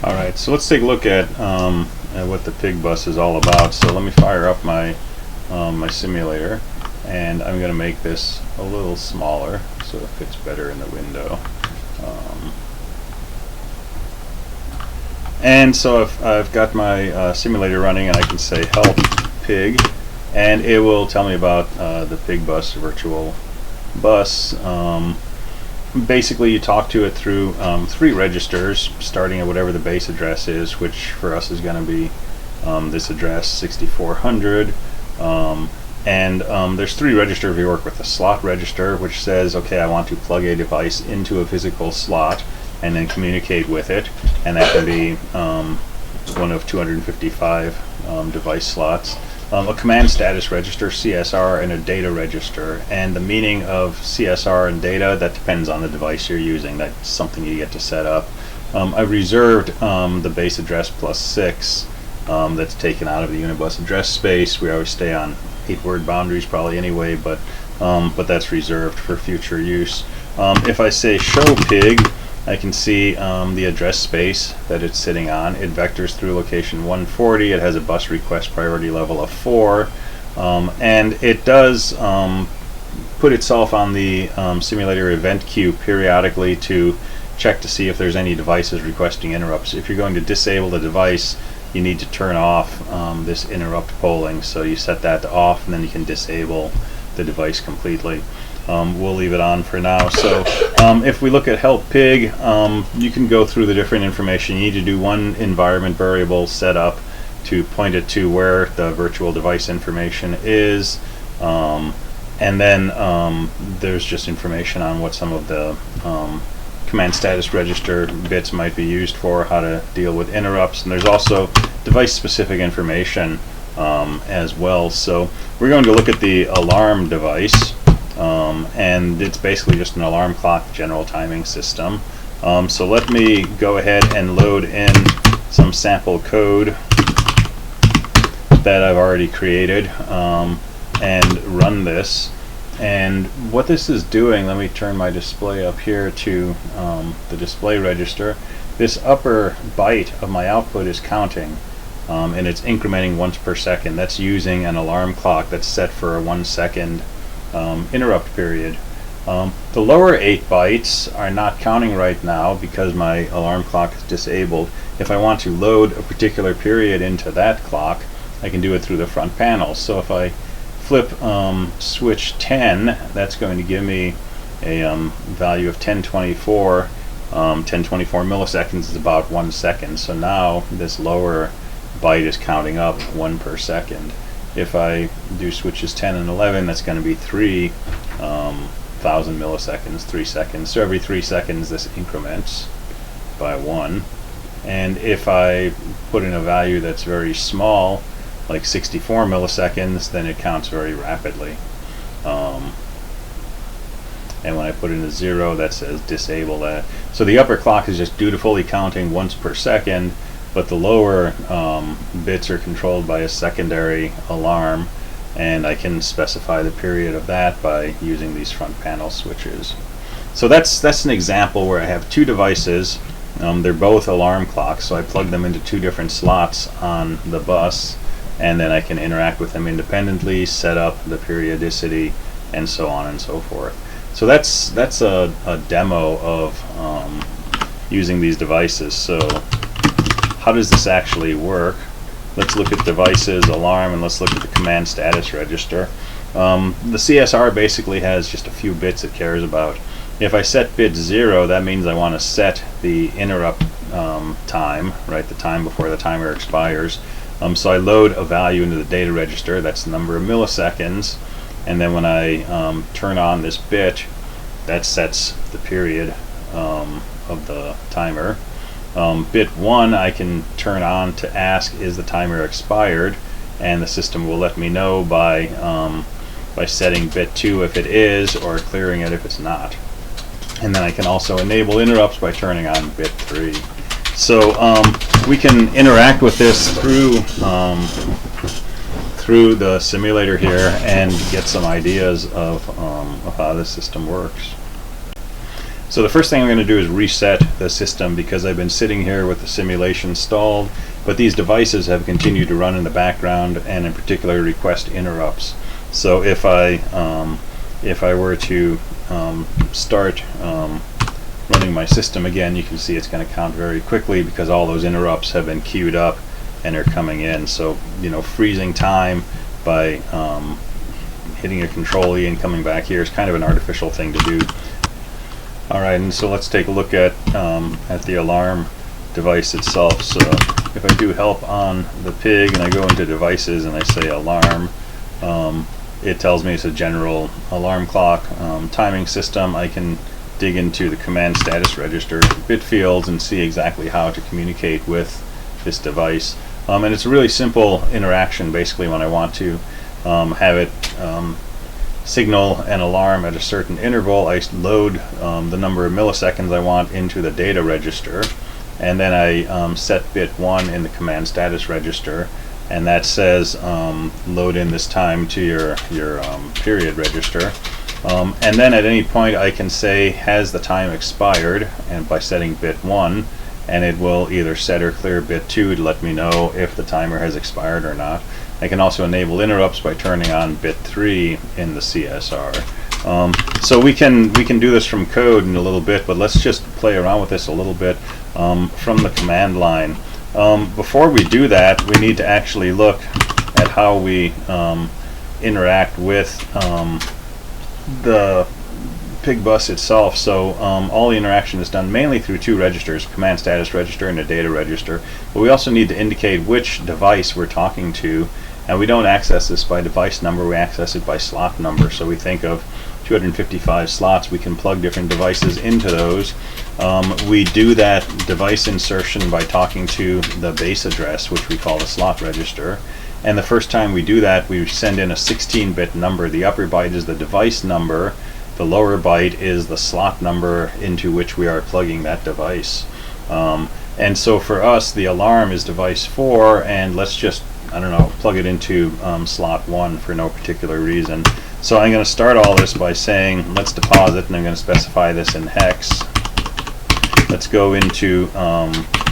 Alright, so let's take a look at what the PigBus is all about. So let me fire up my my simulator, and I'm going to make this a little smaller so it fits better in the window. And so I've got my simulator running, and I can say help pig, and it will tell me about the PigBus virtual bus. Basically, you talk to it through 3 registers, starting at whatever the base address is, which for us is going to be this address, 6400. And there's 3 registers. We work with a slot register, which says, okay, I want to plug a device into a physical slot and then communicate with it, and that can be one of 255 device slots. A command status register, CSR, and a data register. And the meaning of CSR and data, that depends on the device you're using. That's something you get to set up. I've reserved the base address plus 6 that's taken out of the UNIBUS address space. We always stay on 8-word boundaries probably anyway, but that's reserved for future use. If I say show pig, I can see the address space that it's sitting on. It vectors through location 140. It has a bus request priority level of 4, and it does put itself on the simulator event queue periodically to check to see if there's any devices requesting interrupts. If you're going to disable the device, you need to turn off this interrupt polling. So you set that to off, and then you can disable the device completely. We'll leave it on for now. So if we look at help pig, you can go through the different information. You need to do one environment variable setup to point it to where the virtual device information is, and then there's just information on what some of the command status register bits might be used for, how to deal with interrupts, and there's also device specific information as well. So we're going to look at the alarm device. And it's basically just an alarm clock general timing system. So let me go ahead and load in some sample code that I've already created and run this. And what this is doing, let me turn my display up here to the display register. This upper byte of my output is counting, and it's incrementing once per second. That's using an alarm clock that's set for a 1-second interrupt period. The lower 8 bytes are not counting right now because my alarm clock is disabled. If I want to load a particular period into that clock, I can do it through the front panel. So if I flip switch 10, that's going to give me a value of 1024. 1024 milliseconds is about 1 second. So now this lower byte is counting up 1 per second. If I do switches 10 and 11, that's going to be 3,000 milliseconds, 3 seconds. So every 3 seconds this increments by 1. And if I put in a value that's very small, like 64 milliseconds, then it counts very rapidly. And when I put in a 0, that says disable that. So the upper clock is just dutifully counting once per second, but the lower bits are controlled by a secondary alarm, and I can specify the period of that by using these front panel switches. So that's an example where I have 2 devices. They're both alarm clocks, so I plug them into 2 different slots on the bus, and then I can interact with them independently, set up the periodicity, and so on and so forth. So that's a demo of using these devices. So how does this actually work? Let's look at devices, alarm, and let's look at the command status register. The CSR basically has just a few bits it cares about. If I set bit 0, that means I want to set the interrupt time, right, the time before the timer expires. So I load a value into the data register, that's the number of milliseconds, and then when I turn on this bit, that sets the period of the timer. Bit 1 I can turn on to ask, is the timer expired, and the system will let me know by setting bit 2 if it is, or clearing it if it's not. And then I can also enable interrupts by turning on bit 3. So we can interact with this through the simulator here and get some ideas of how the system works. So the first thing I'm going to do is reset the system, because I've been sitting here with the simulation stalled, but these devices have continued to run in the background, and in particular request interrupts. So if I were to start running my system again, you can see it's going to count very quickly because all those interrupts have been queued up and are coming in. So, you know, freezing time by hitting a Control E and coming back here is kind of an artificial thing to do. All right, and so let's take a look at the alarm device itself. So if I do help on the Pig and I go into devices and I say alarm, it tells me it's a general alarm clock timing system. I can dig into the command status register bit fields and see exactly how to communicate with this device. And it's a really simple interaction. Basically, when I want to have it signal an alarm at a certain interval, I load the number of milliseconds I want into the data register, and then I set bit 1 in the command status register, and that says load in this time to your period register. And then at any point I can say, has the time expired, and by setting bit 1, and it will either set or clear bit 2 to let me know if the timer has expired or not. I can also enable interrupts by turning on bit 3 in the CSR. So we can do this from code in a little bit, but let's just play around with this a little bit from the command line. Before we do that, we need to actually look at how we interact with the PigBus itself. So all the interaction is done mainly through two registers, command status register and a data register, but we also need to indicate which device we're talking to, and we don't access this by device number, we access it by slot number. So we think of 255 slots, we can plug different devices into those. We do that device insertion by talking to the base address, which we call the slot register. And the first time we do that, we send in a 16-bit number. The upper byte is the device number, the lower byte is the slot number into which we are plugging that device. And so for us, the alarm is device 4, and let's just, I don't know, plug it into slot 1 for no particular reason. So I'm going to start all this by saying, let's deposit, and I'm going to specify this in hex. Let's go into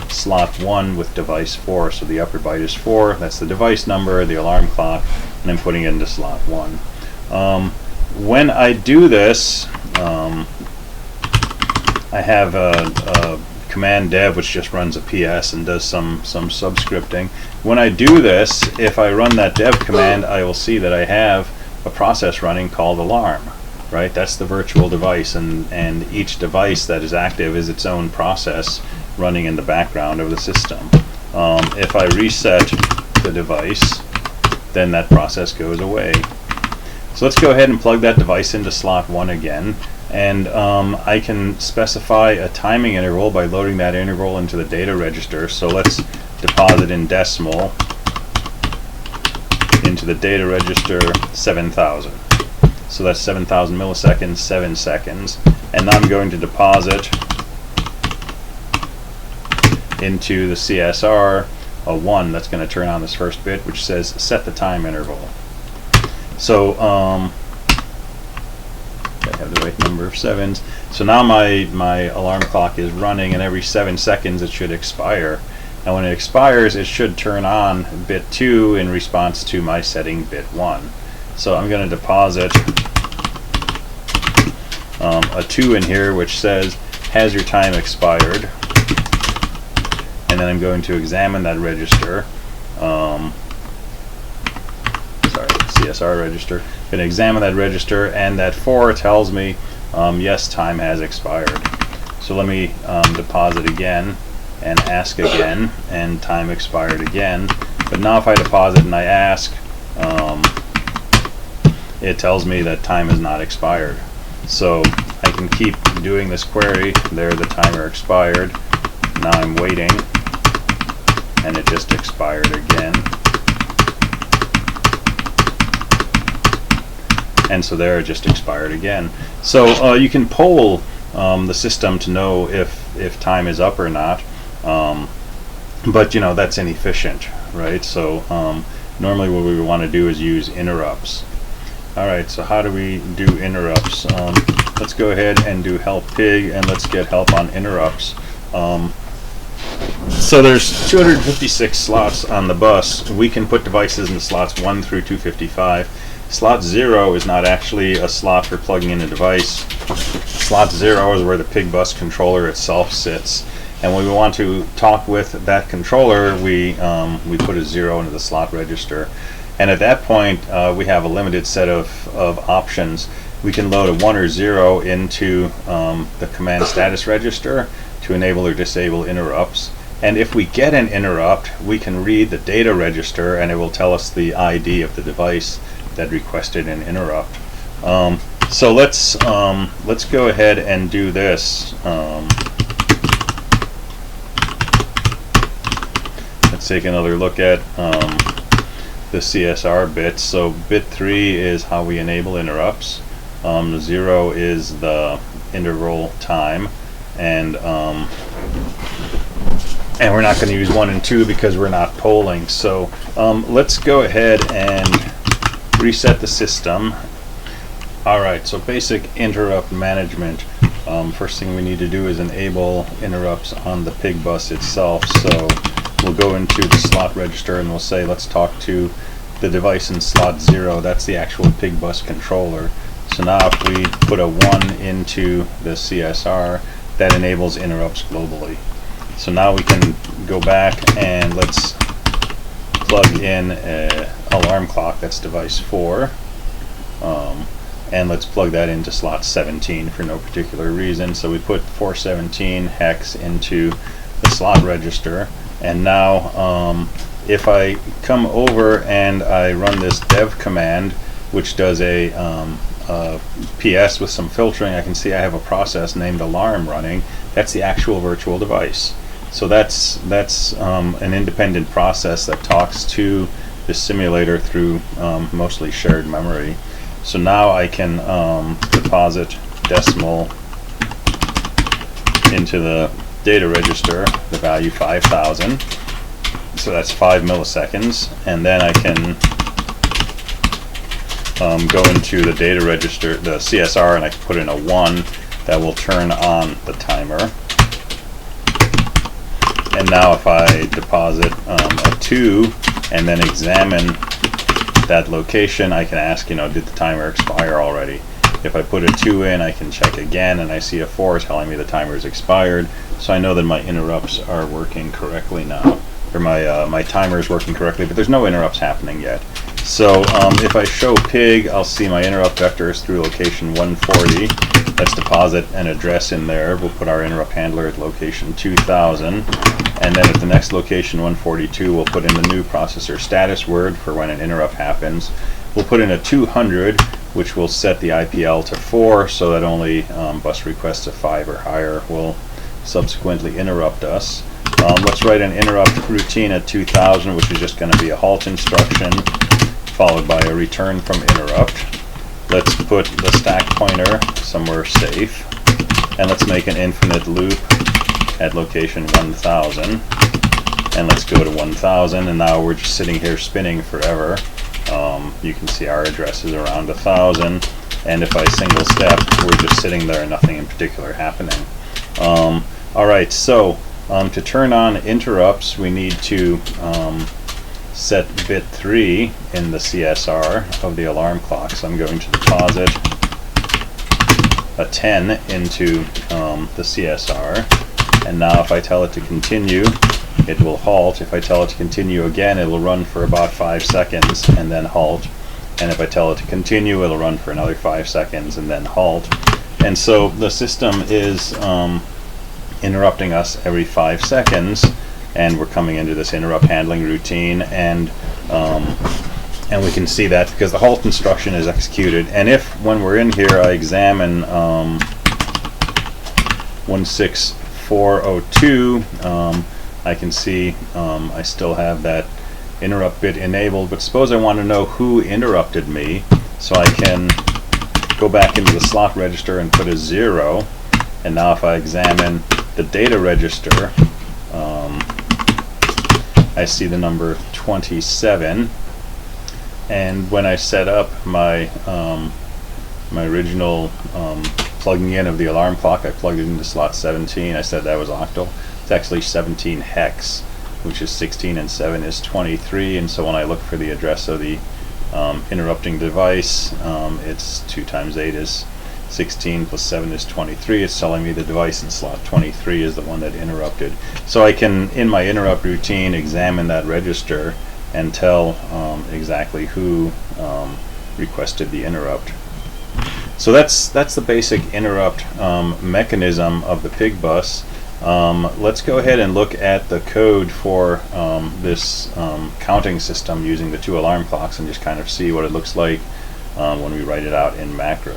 slot 1 with device 4, so the upper byte is 4, that's the device number, the alarm clock, and I'm putting it into slot 1. When I do this, I have a command dev which just runs a PS and does some subscripting. When I do this, if I run that dev command, I will see that I have a process running called alarm. Right, that's the virtual device, and each device that is active is its own process running in the background of the system. If I reset the device, then that process goes away. So let's go ahead and plug that device into slot 1 again, and I can specify a timing interval by loading that interval into the data register. So let's deposit in decimal into the data register 7,000. So that's 7,000 milliseconds, 7 seconds. And now I'm going to deposit into the CSR a 1. That's going to turn on this first bit, which says set the time interval. So I have the right number of 7s. So now my alarm clock is running, and every 7 seconds it should expire. And when it expires, it should turn on bit 2 in response to my setting bit 1. So I'm going to deposit a 2 in here which says, has your time expired? And then I'm going to examine that register. CSR register. I'm going to examine that register, and that 4 tells me, yes, time has expired. So let me deposit again and ask again, and time expired again. But now if I deposit and I ask, it tells me that time has not expired. So I can keep doing this query. There, the timer expired. Now I'm waiting, and it just expired again. And so there, it just expired again. So you can poll the system to know if time is up or not, but you know, that's inefficient, right? So normally what we want to do is use interrupts. Alright, so how do we do interrupts? let's go ahead and do help pig, and let's get help on interrupts. So there's 256 slots on the bus. We can put devices in slots 1 through 255. Slot 0 is not actually a slot for plugging in a device. Slot 0 is where the PigBus controller itself sits. And when we want to talk with that controller, we put a 0 into the slot register. And at that point, we have a limited set of options. We can load a 1 or 0 into the command status register to enable or disable interrupts. And if we get an interrupt, we can read the data register, and it will tell us the ID of the device that requested an interrupt. So let's go ahead and do this. Let's take another look at the CSR bits. So bit 3 is how we enable interrupts. 0 is the interval time, and we're not going to use 1 and 2 because we're not polling. So let's go ahead and reset the system. Alright, so basic interrupt management. First thing we need to do is enable interrupts on the PigBus itself. So we'll go into the slot register and we'll say let's talk to the device in slot 0. That's the actual PigBus controller. So now if we put a 1 into the CSR, that enables interrupts globally. So now we can go back and let's plug in an alarm clock. That's device 4. And let's plug that into slot 17 for no particular reason. So we put 417 hex into the slot register. And now if I come over and I run this dev command, which does a PS with some filtering, I can see I have a process named alarm running. That's the actual virtual device. So that's an independent process that talks to the simulator through mostly shared memory. So now I can deposit decimal into the data register, the value 5,000. So that's 5 milliseconds, and then I can go into the data register, the CSR, and I can put in a 1 that will turn on the timer. And now if I deposit a 2 and then examine that location, I can ask, did the timer expire already? If I put a 2 in, I can check again, and I see a 4 telling me the timer is expired. So I know that my interrupts are working correctly now, or my timer is working correctly, but there's no interrupts happening yet. So if I show pig, I'll see my interrupt vectors through location 140. Let's deposit an address in there. We'll put our interrupt handler at location 2000. And then at the next location, 142, we'll put in the new processor status word for when an interrupt happens. We'll put in a 200, which will set the IPL to 4, so that only bus requests of 5 or higher will subsequently interrupt us. Let's write an interrupt routine at 2000, which is just going to be a halt instruction, followed by a return from interrupt. Let's put the stack pointer somewhere safe, and let's make an infinite loop at location 1000, and let's go to 1000, and now we're just sitting here spinning forever. You can see our address is around 1000, and if I single step, we're just sitting there, nothing in particular happening. Alright, so to turn on interrupts, we need to set bit 3 in the CSR of the alarm clock. So I'm going to deposit a 10 into the CSR, and now if I tell it to continue, it will halt. If I tell it to continue again, it will run for about 5 seconds and then halt. And if I tell it to continue, it'll run for another 5 seconds and then halt. And so the system is interrupting us every 5 seconds, and we're coming into this interrupt handling routine, and we can see that because the halt instruction is executed. And if when we're in here I examine 16402, I can see I still have that interrupt bit enabled, but suppose I want to know who interrupted me, so I can go back into the slot register and put a 0, and now if I examine the data register, I see the number 27, and when I set up my my original plugging in of the alarm clock. I plugged it into slot 17. I said that was octal. It's actually 17 hex, which is 16 and 7 is 23. And so when I look for the address of the interrupting device, it's 2 times 8 is 16 plus 7 is 23. It's telling me the device in slot 23 is the one that interrupted. So I can, in my interrupt routine, examine that register and tell exactly who requested the interrupt. So that's the basic interrupt mechanism of the PigBus. Let's go ahead and look at the code for this counting system using the 2 alarm clocks and just kind of see what it looks like when we write it out in macro.